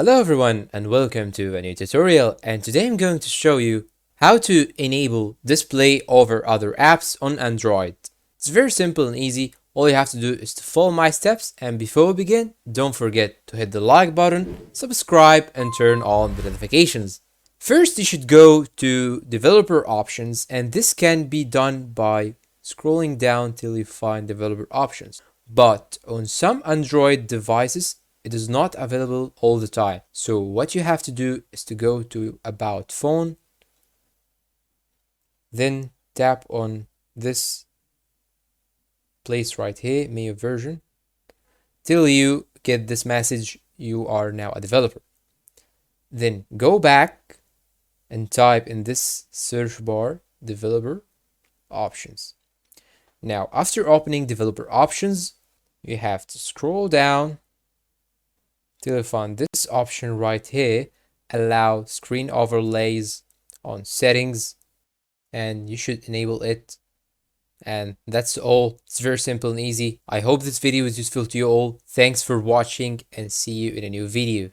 Hello everyone and welcome to a new tutorial, and today I'm going to show you how to enable display over other apps on Android. It's very simple and easy. All you have to do is to follow my steps, and before we begin, don't forget to hit the like button, subscribe and turn on the notifications. First, you should go to developer options, and this can be done by scrolling down till you find developer options. But on some Android devices, it is not available all the time. So what you have to do is to go to About Phone, then tap on this place right here, menu version, till you get this message, you are now a developer. Then go back and type in this search bar, developer options. Now, after opening developer options, you have to scroll down till you find this option right here, allow screen overlays on settings, and you should enable it. And that's all. It's very simple and easy. I hope this video is useful to you all. Thanks for watching and see you in a new video.